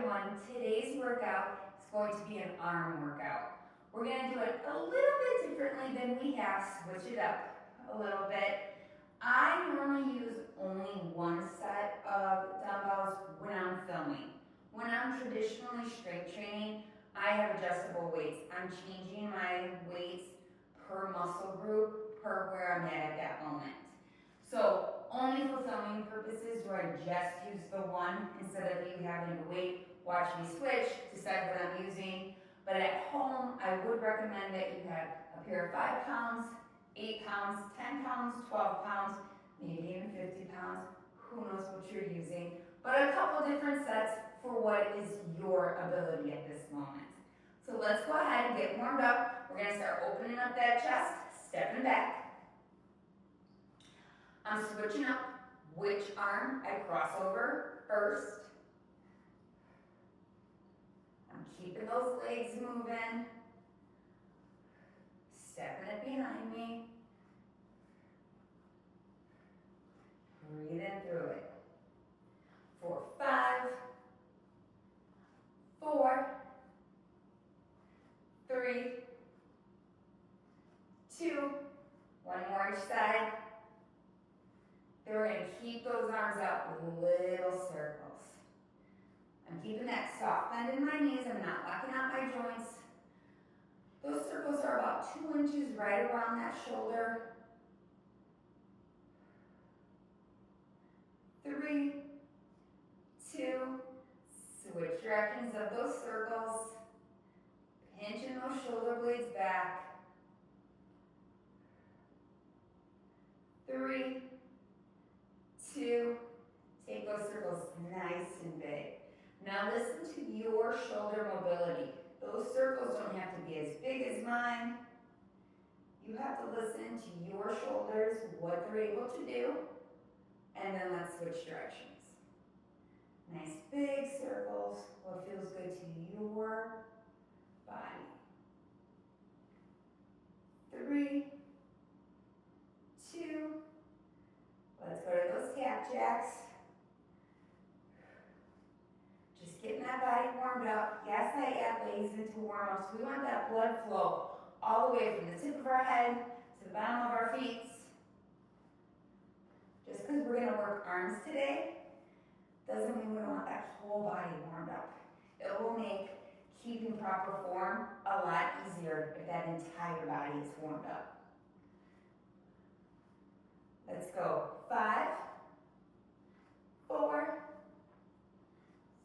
everyone. Today's workout is going to be an arm workout. We're going to do it a little bit differently than we have. Switch it up a little bit. I normally use only one set of dumbbells when I'm filming. When I'm traditionally strength training, I have adjustable weights. I'm changing my weights per muscle group, per where I'm at that moment. So only for filming purposes do I just use the one instead of you having to wait, watch me switch, decide what I'm using. But at home, I would recommend that you have a pair of 5 pounds, 8 pounds, 10 pounds, 12 pounds, maybe even 50 pounds. Who knows what you're using. But a couple different sets for what is your ability at this moment. So let's go ahead and get warmed up. We're going to start opening up that chest, stepping back. I'm switching up which arm I cross over first. I'm keeping those legs moving. Stepping it behind me. Breathing through it. For 5, 4, 3, 2, one more each side. Then we're going to keep those arms out with little circles. I'm keeping that soft bend in my knees. I'm not locking out my joints. Those circles are about 2 inches right around that shoulder. 3, 2, switch directions of those circles. Pinching those shoulder blades back. 3, 2, take those circles nice and big. Now listen to your shoulder mobility. Those circles don't have to be as big as mine. You have to listen to your shoulders, what they're able to do, and then let's switch directions. Nice big circles, what feels good to your body. 3, 2, let's go to those calf jacks. Just getting that body warmed up. Yes, I add legs into warm-ups. We want that blood flow all the way from the tip of our head to the bottom of our feet. Just because we're going to work arms today doesn't mean we don't want that whole body warmed up. It will make keeping proper form a lot easier if that entire body is warmed up. Let's go. 5, 4,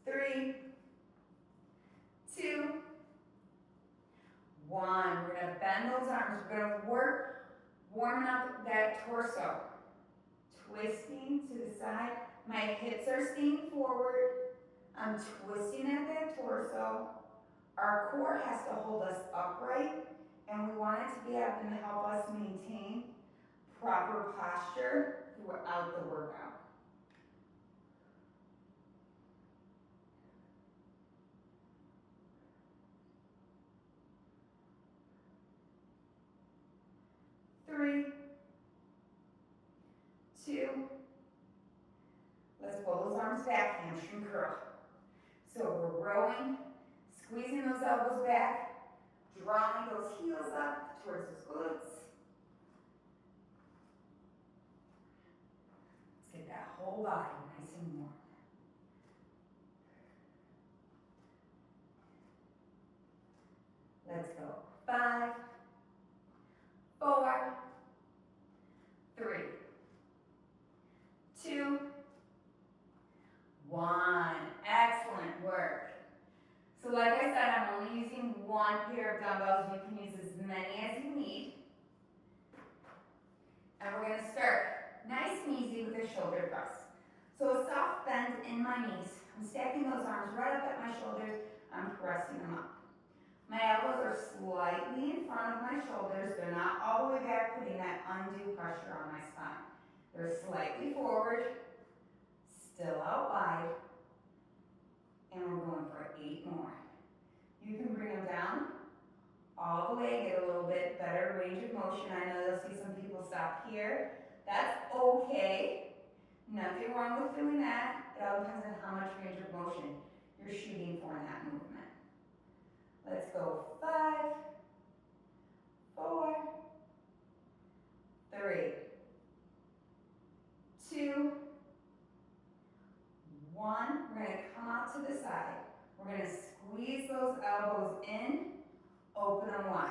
3, 2, 1. We're going to bend those arms. We're going to work warming up that torso. Twisting to the side. My hips are staying forward. I'm twisting at that torso. Our core has to hold us upright, and we want it to be able to help us maintain proper posture throughout the workout. Three, 2, let's pull those arms back, hamstring curl. So we're rowing, squeezing those elbows back, drawing those heels up towards those glutes. Let's get that whole body nice and warm. Let's go. 5, 4, 3, 2, 1. Excellent work. So like I said, I'm only using one pair of dumbbells. You can use as many as you need. And we're going to start nice and easy with a shoulder press. So a soft bend in my knees. I'm stacking those arms right up at my shoulders. I'm pressing them up. My elbows are slightly in front of my shoulders. They're not all the way back, putting that undue pressure on my spine. They're slightly forward, still out wide, and we're going for 8 more. You can bring them down all the way, get a little bit better range of motion. I know you'll see some people stop here. That's okay. Nothing wrong with doing that. It all depends on how much range of motion you're shooting out to the side. We're going to squeeze those elbows in, open them wide.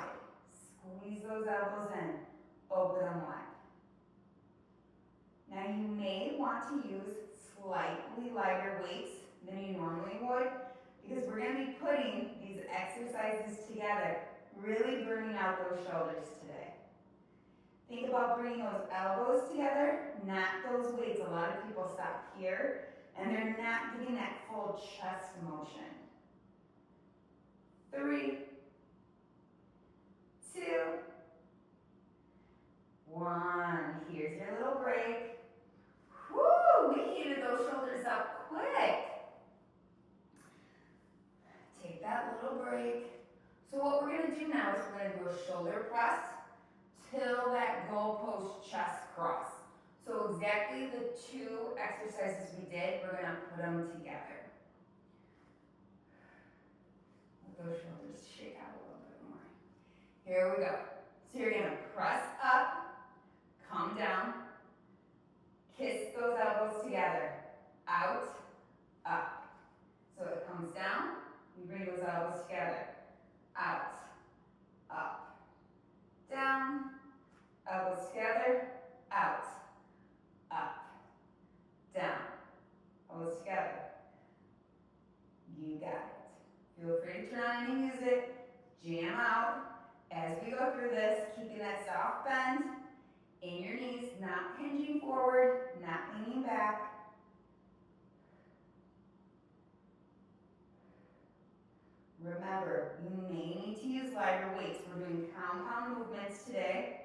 Squeeze those elbows in, open them wide. Now you may want to use slightly lighter weights than you normally would, because we're going to be putting these exercises together, really burning out those shoulders today. Think about bringing those elbows together, not those weights. A lot of people stop here, and they're not getting that full chest motion. 3, 2, 1. Here's your little break. Whoo, we heated those shoulders up quick. Take that little break. So what we're going to do now is we're going to do a shoulder press till that goalpost chest cross. So exactly the 2 exercises we did, we're going to put them together. Let those shoulders shake out a little bit more. Here we go. So you're going to press up, come down, kiss those elbows together, out, up. So it comes down, you bring those elbows together, out, up, down, elbows together, out, up, down, elbows together. You got it. Feel free to turn on any music, jam out. As we go through this, keeping that soft bend in your knees, not hinging forward, not leaning back. Remember, you may need to use lighter weights. We're doing compound movements today.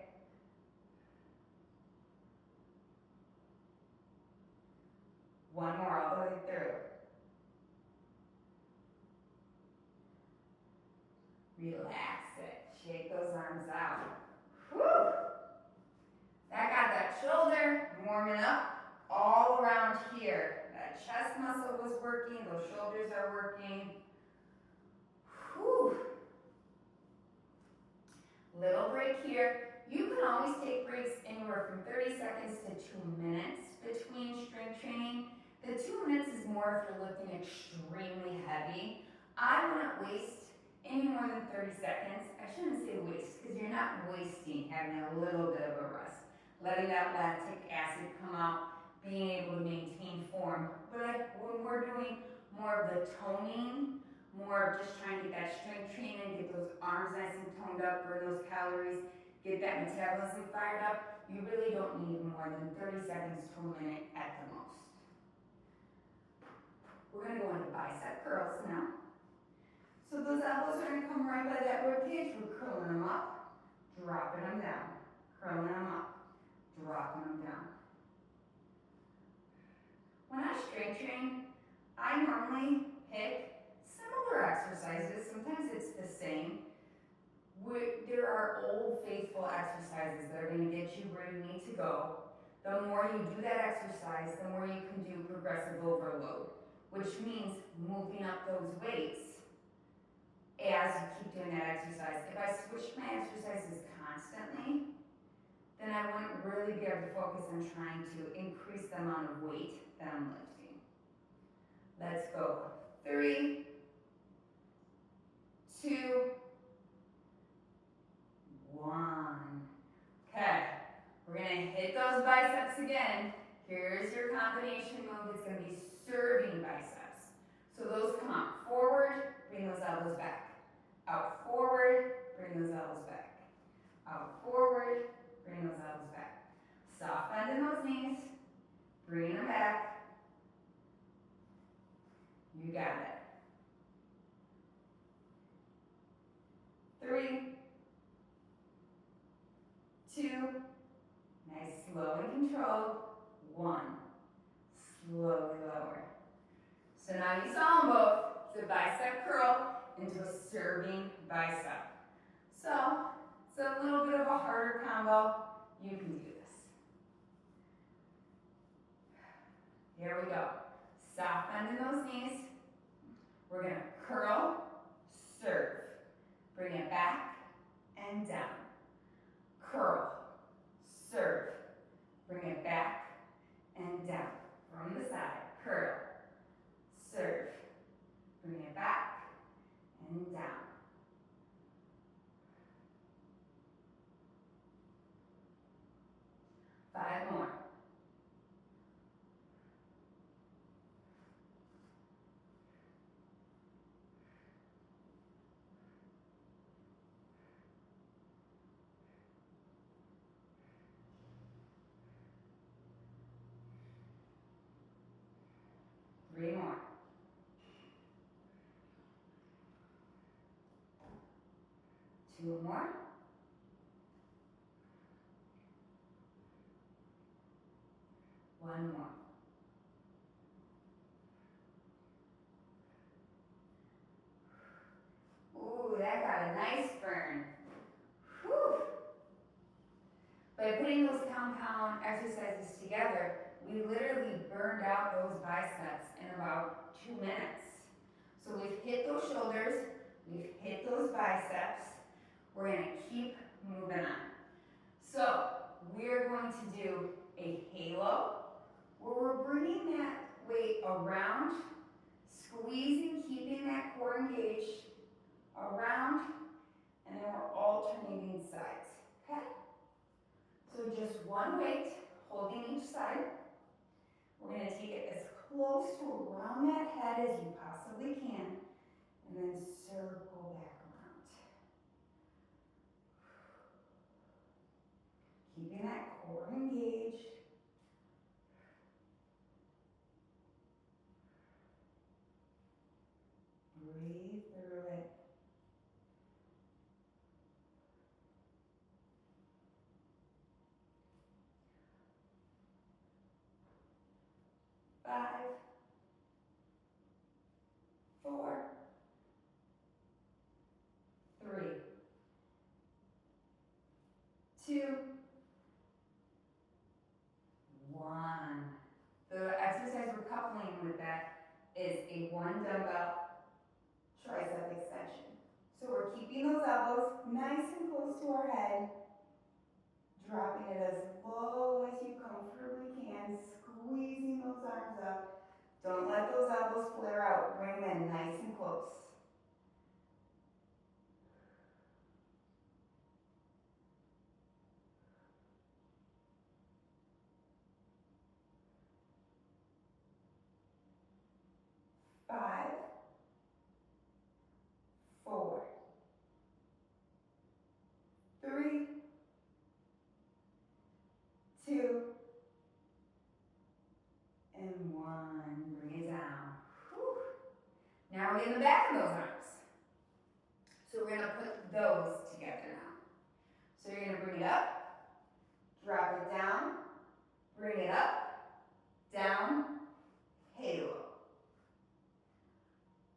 One more all the way through. Relax it. Shake those arms out. Whew! That got that shoulder warming up all around here. That chest muscle was working. Those shoulders are working. Whew. Little break here. You can always take breaks anywhere from 30 seconds to 2 minutes between strength training. The 2 minutes is more if you're lifting extremely heavy. I wouldn't waste any more than 30 seconds. I shouldn't say waste, because you're not wasting having a little bit of a rest. Letting that lactic acid come out, being able to maintain form. But when we're doing more of the toning, more of just trying to get that strength training, get those arms nice and toned up, burn those calories, get that metabolism fired up, you really don't need more than 30 seconds to a minute at the most. We're going to go into bicep curls now. So those elbows are going to come right by that rib cage. We're curling them up, dropping them down, curling them up, dropping them down. When I strength train, I normally pick similar exercises. Sometimes it's the same. There are old faithful exercises that are going to get you where you need to go. The more you do that exercise, the more you can do progressive overload, which means moving up those weights as you keep doing that exercise. If I switched my exercises constantly, then I wouldn't really be able to focus on trying to increase the amount of weight that I'm lifting. Let's go. 3, 2, 1. Okay, we're going to hit those biceps again. Here's your combination move. It's going to be serving biceps. So those come out forward, bring those elbows back. Out forward, bring those elbows back. Out forward, bring those elbows back. Soft bend in those knees, bring them back. You got it. 3, 2, nice, slow and controlled. 1, slowly lower. So now you saw them both. It's a bicep curl into a serving bicep. So it's a little bit of a harder combo. You can do this. Here we go. Soft bend in those knees. We're going to curl, serve. Bring it back and down. Curl, serve. Bring it back and down. From the side, curl, serve. 2 more. One more. Ooh, that got a nice burn. Whew. By putting those compound exercises together, we literally burned out those biceps in about 2 minutes. So we've hit those shoulders, we've hit those biceps. We're gonna keep moving on. So we're going to do a halo, where we're bringing that weight around, squeezing, keeping that core engaged, around, and then we're alternating sides, okay? So just one weight, holding each side. We're gonna take it as close to around that head as you possibly can, and then circle back around. Keeping that core engaged. Breathe through it. Five, 4, 3, 2, 1. The exercise we're coupling with that is a 1 dumbbell tricep extension. So we're keeping those elbows nice and close to our head, dropping it as low as you comfortably can, squeezing those arms up. Don't let those elbows flare out. Bring them in nice and close. Five, 4, 3, 2, and 1. Bring it down. Whew. Now we're getting the back of those arms. So we're gonna put those together now. So you're gonna bring it up, drop it down, bring it up, down, halo.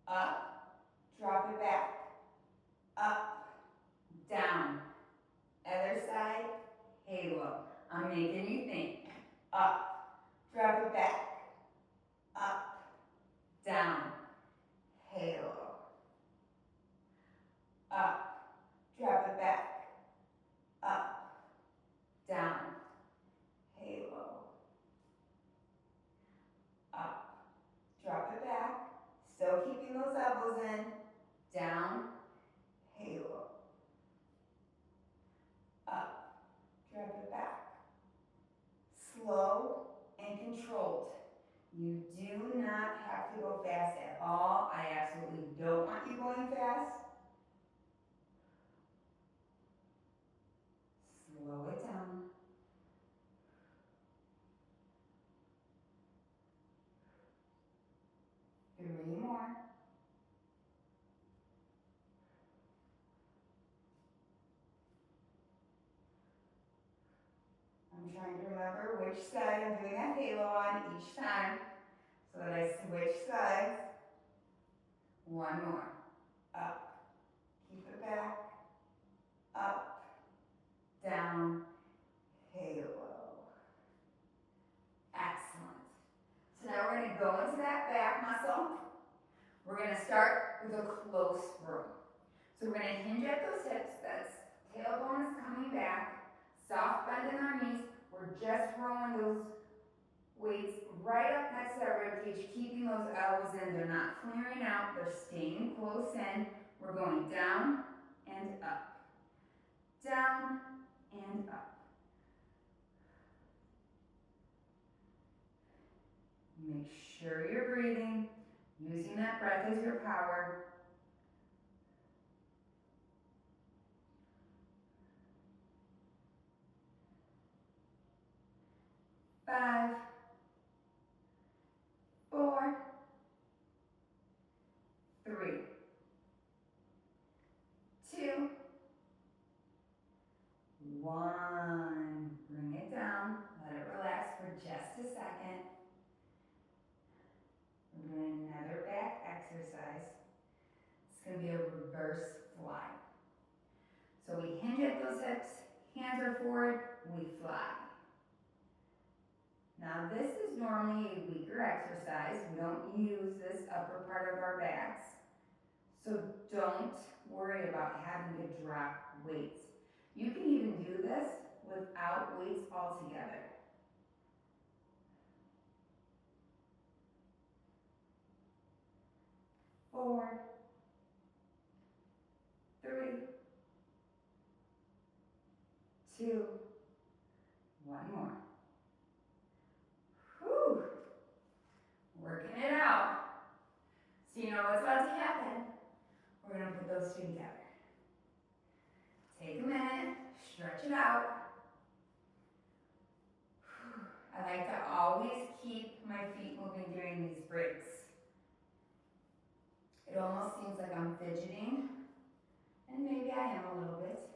Up, drop it back, up, down. Other side, halo. I'm making you think. Up, drop it back, up, down, halo. Up, drop it back, up, down, halo. Up, drop it back, still keeping those elbows in, down, halo. Up, drop it back. Slow and controlled. You do not have to go fast at all. I absolutely don't want you going fast. Slow it down. Three more. I'm trying to remember which side I'm doing that halo on each time so that I switch sides. One more. Up. Keep it back. Up. Down. Halo. Excellent. So now we're going to go into that back muscle. We're going to start with a close row. So we're going to hinge at those hips. That's tailbone is coming back. Soft bend in our knees. We're just rolling those weights right up next to that rib cage, keeping those elbows in. They're not flaring out. They're staying close in. We're going down and up. Down and up. Make sure you're breathing, using that breath as your power. Five, 4, 3, 2, gonna be a reverse fly. So we hinge at those hips, hands are forward, we fly. Now this is normally a weaker exercise. We don't use this upper part of our backs. So don't worry about having to drop weights. You can even do this without weights altogether. Four, three, two, one more. Whew. Working it out. So you know what's about to happen. We're gonna put those two together. Take a minute, stretch it out. I like to always keep my feet moving during these breaks. It almost seems like I'm fidgeting, and maybe I am a little bit.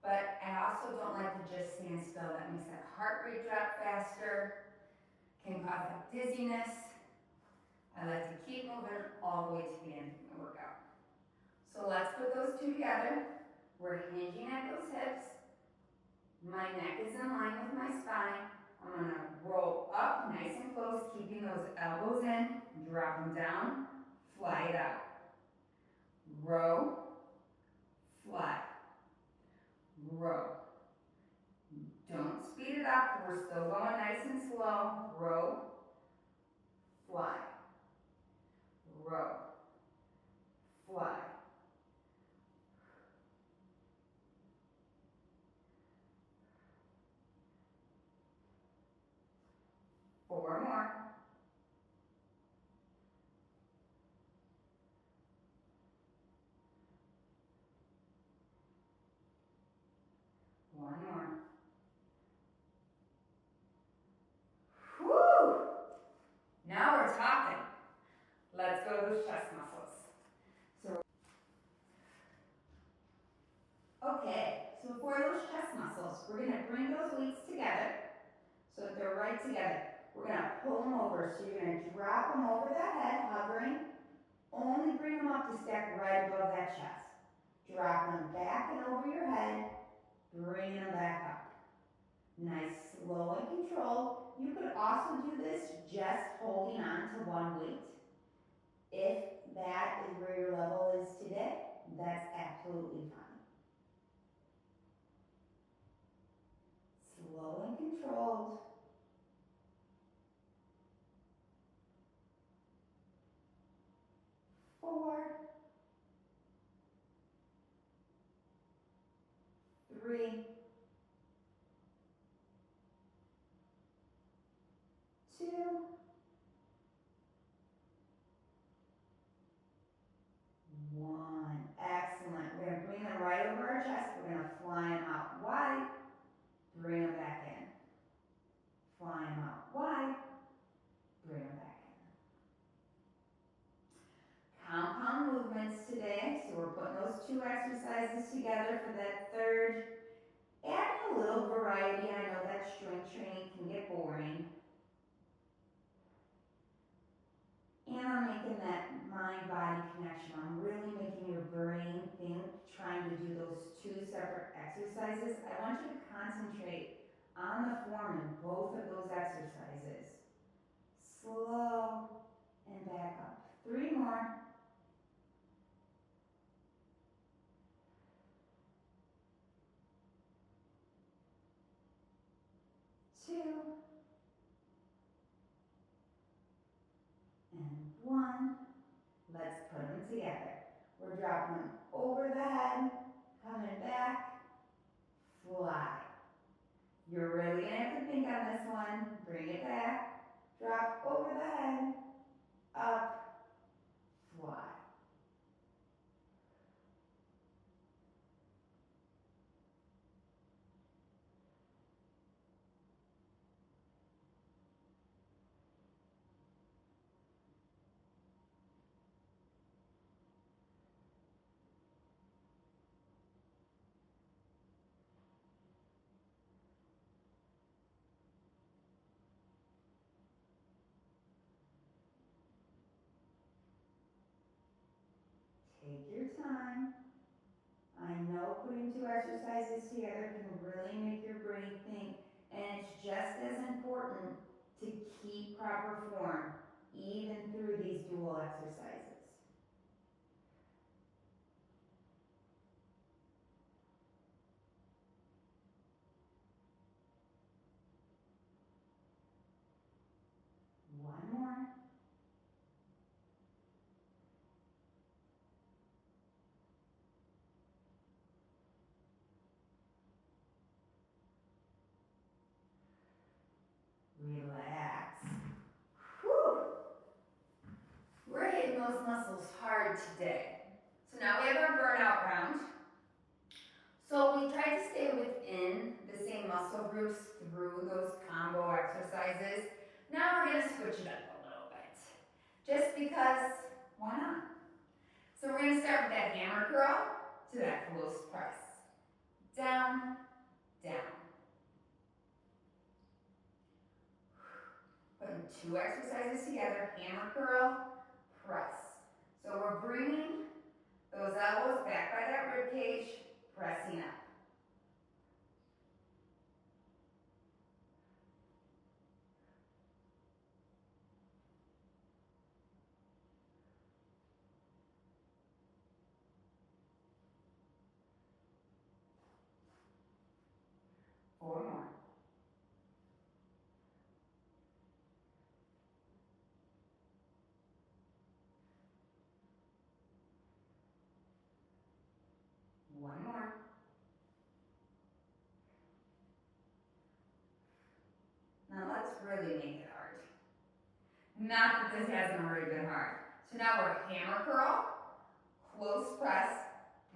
But I also don't like to just stand still. That makes that heart rate drop faster, can cause that dizziness. I like to keep moving all the way to the end of my workout. So let's put those two together. We're hinging at those hips. My neck is in line with my spine. I'm gonna roll up nice and close, keeping those elbows in, drop them down, fly it out. Row, fly, row. Don't speed it up, we're still going nice and slow. Row, fly, row, fly. Four more. One more. Whew! Now we're talking. Let's go to those chest muscles. So for those chest muscles, we're gonna bring those weights together so that they're right together. We're gonna pull them over. So you're gonna drop them over the head, hovering. Only bring them up to stack right above that chest. Drop them back and over your head, bringing them back up. Nice, slow and controlled. You could also do this just holding on to one weight. If that is where your level is today, that's absolutely fine. Slow and controlled. Four, three, two, one. Excellent. We're going to bring them right over our chest. We're going to fly them out wide. Bring them back in. Fly them out wide. Bring them back in. Compound movements today. So we're putting those two exercises together for that third. Adding a little variety. I know that strength training can get boring. And I'm making that mind-body connection. I'm really making your brain think, trying to do those two separate exercises. I want you to concentrate on the form in both of those exercises. Slow and back up. Three more. Two. And one. Let's put them together. We're dropping them over the head, coming back, fly. You're really going to have to think on this one. Bring it back, drop over the head, up, fly. your time. I know putting two exercises together can really make your brain think, and it's just as important to keep proper form even through these dual exercises. One more. Relax. Whew. We're hitting those muscles hard today. So now we have our burnout round. So we try to stay within the same muscle groups through those combo exercises. Now we're gonna switch it up a little bit. Just because, why not? So we're gonna start with that hammer curl to that close press. Down, down. Putting two exercises together, hammer curl, press. So we're bringing those elbows back by that rib cage, pressing up. Four more. One more. Now let's really make it hard. Not that this hasn't already been hard. So now we're hammer curl, close press,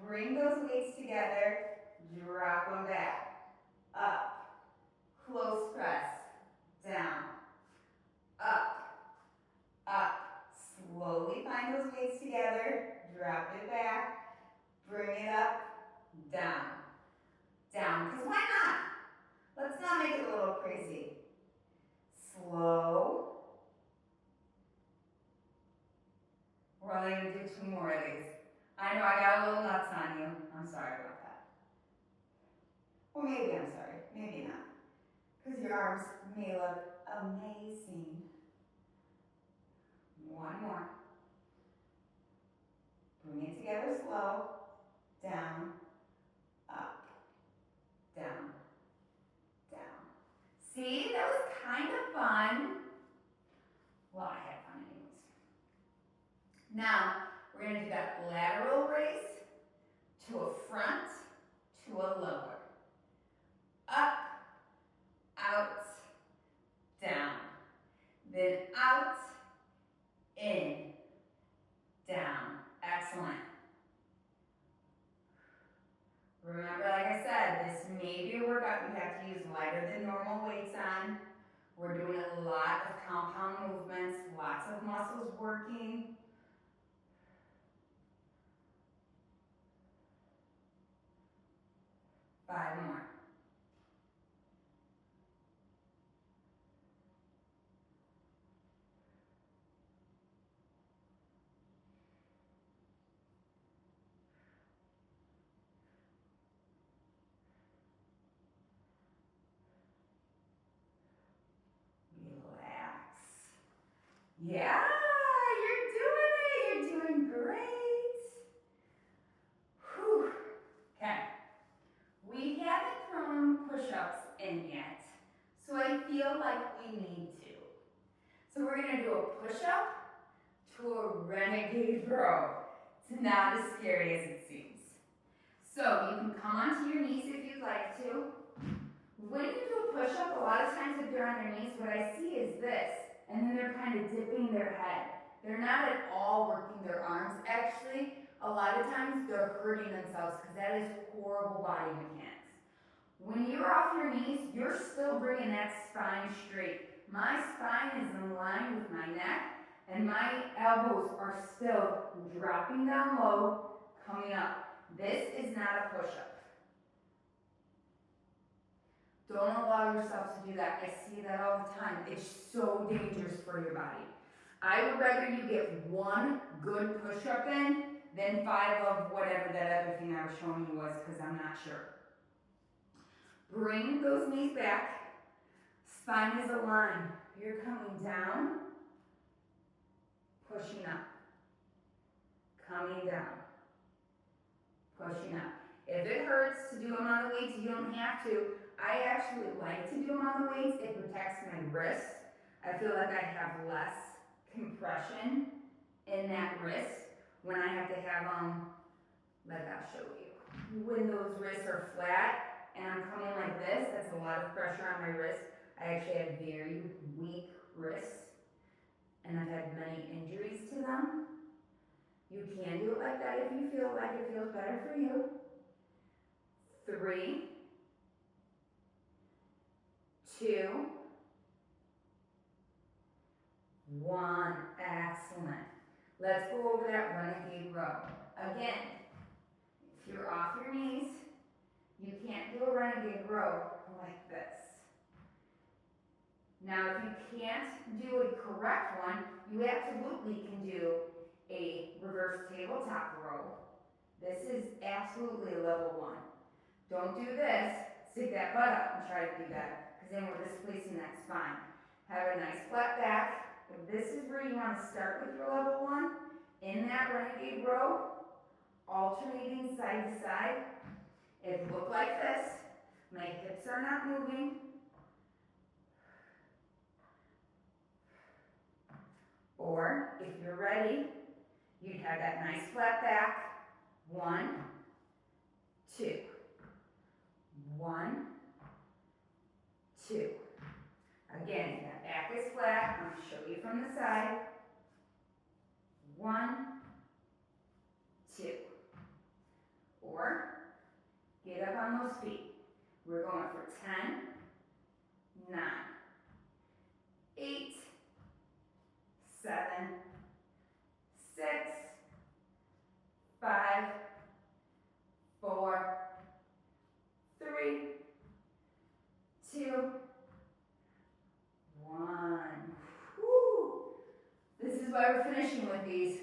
bring those weights together, drop them back, up, close press, down, up, up. Slowly find those weights together, drop it back, bring it up, down, down. Because why not? Let's not make it a little crazy. Slow. We're only going to do two more of these. I know I got a little nuts on you. I'm sorry about that. Well, maybe I'm sorry. Maybe not. Because your arms may look amazing. One more. Bring it together slow. Down, up, down, down. See, that was kind of fun. Well, I had fun anyways. Now, we're going to do that lateral raise to a front, to a lower. Up, out, down. Then out, in, down. Excellent. Remember, like I said, this may be a workout you have to use lighter than normal weights on. We're doing a lot of compound movements, lots of muscles working. Five more. Relax. Yeah, you're doing great. Whew. Okay. We haven't thrown push-ups in yet, so I feel like we need to. So we're gonna do a push-up to a renegade row. It's not as scary as it seems. So you can come onto your knees if you'd like to. When you do a push-up, a lot of times if they're on their knees, what I see is this, and then they're kind of dipping their head. They're not at all working their arms. Actually, a lot of times they're hurting themselves because that is horrible body mechanics. When you're off your knees, you're still bringing that spine straight. My spine is in line with my neck, and my elbows are still dropping down low, coming up. This is not a push-up. Don't allow yourself to do that. I see that all the time. It's so dangerous for your body. I would rather you get one good push-up in then 5 of whatever that other thing I was showing you was, because I'm not sure. Bring those knees back. Spine is aligned. You're coming down, pushing up. Coming down, pushing up. If it hurts to do them on the weights, you don't have to. I actually like to do them on the weights. It protects my wrist. I feel like I have less compression in that wrist when I have to have like I'll show you. When those wrists are flat and I'm coming like this, that's a lot of pressure on my wrist. I actually have very weak wrists and I've had many injuries to them. You can do it like that if you feel like it feels better for you. 3, 2, 1. Excellent. Let's go over that renegade row. Again, if you're off your knees, you can't do a renegade row like this. Now, if you can't do a correct one, you absolutely can do a reverse tabletop row. This is absolutely a level 1. Don't do this, stick that butt up and try to do that, because then we're displacing that spine. Have a nice flat back. If this is where you want to start with your level 1, in that renegade row, alternating side to side. It look like this. My hips are not moving. Or, if you're ready, you'd have that nice flat back. 1, 2. 1, 2. Again, that back is flat. I'm going to show you from the side. 1, 2. Or, get up on those feet. We're going for 10, 9, 8, 7, 6, 5, 4, 3, 2, 1. Whew. This is why we're finishing with these.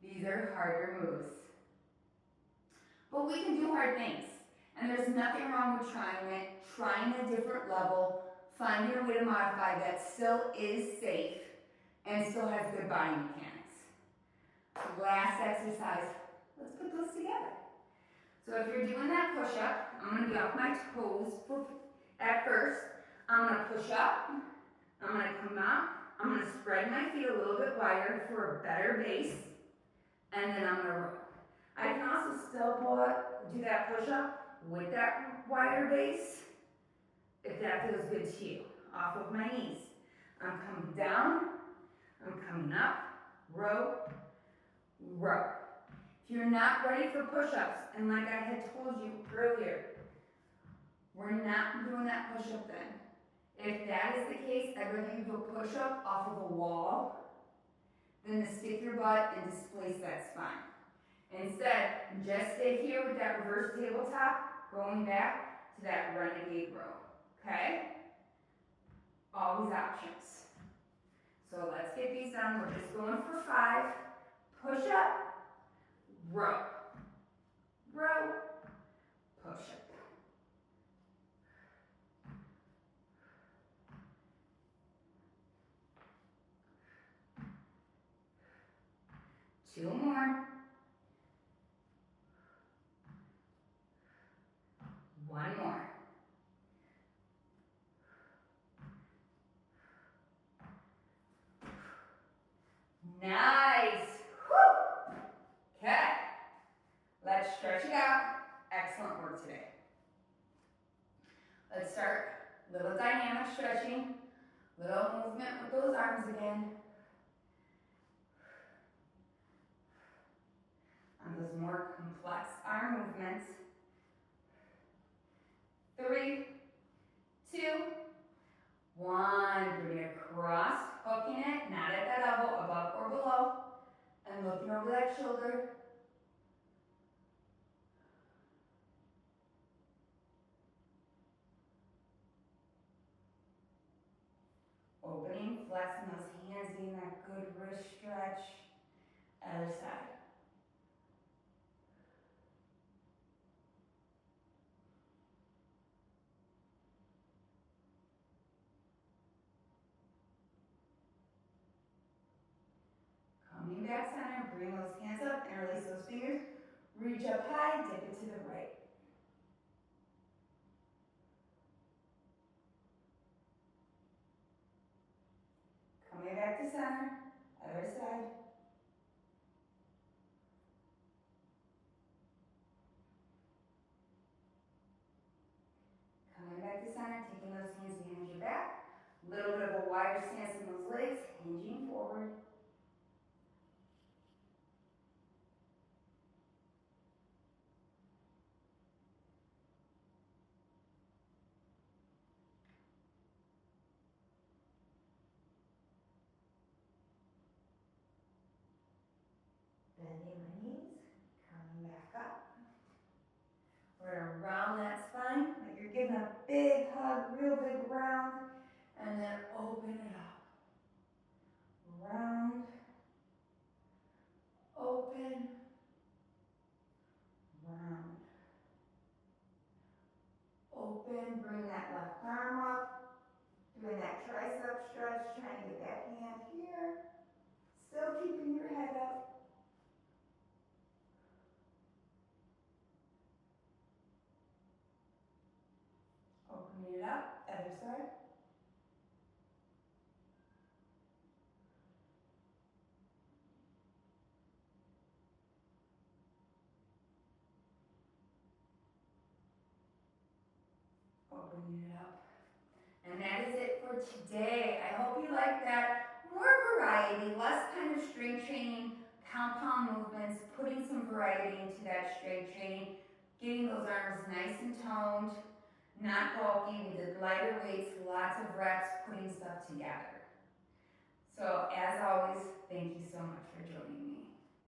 These are harder moves. But we can do hard things. And there's nothing wrong with trying it, trying a different level, finding a way to modify that still is safe and still has good body mechanics. Last exercise, let's put those together. So if you're doing that push-up, I'm going to be off my toes at first. I'm going to push up, I'm going to come out, I'm going to spread my feet a little bit wider for a better base, and then I'm going to row. I can also still do that push-up with that wider base, if that feels good to you, off of my knees. I'm coming down, I'm coming up, row, row. If you're not ready for push-ups, and like I had told you earlier, we're not doing that push-up then. If that is the case, I'd rather you do a push-up off of a wall than to stick your butt and displace that spine. Instead, just stay here with that reverse tabletop, going back to that renegade row, okay? Always options. So let's get these done. We're just going for 5. Push up, row, row, push up. Two more. 1 more. Nice. Woo. Okay. Let's stretch it out. Excellent work today. Let's start little dynamic stretching, little movement with those arms again. On those more complex arm movements. 3, 2, 1. Bring it across, hooking it, not at that elbow, above or below, and looking over that shoulder. Opening, flexing those hands, getting that good wrist stretch. Other side. Reach up high, dip it to the right. Coming back to center, other side. Coming back to center, taking those hands behind your back. A little bit of a wider stance in those legs, hinging forward. Bending my knees, coming back up. We're gonna round that spine, like you're giving a big hug, real big round, and then open it up. Round, open, round, open. Bring that left arm up, doing that tricep stretch, trying to get that hand here. Still keeping your head up. Opening it up, other side. Opening it up. And that is it for today. I hope you like that. More variety, less kind of strength training, compound movements, putting some variety into that strength training, getting those arms nice and toned, not bulky. We did lighter weights, lots of reps, putting stuff together.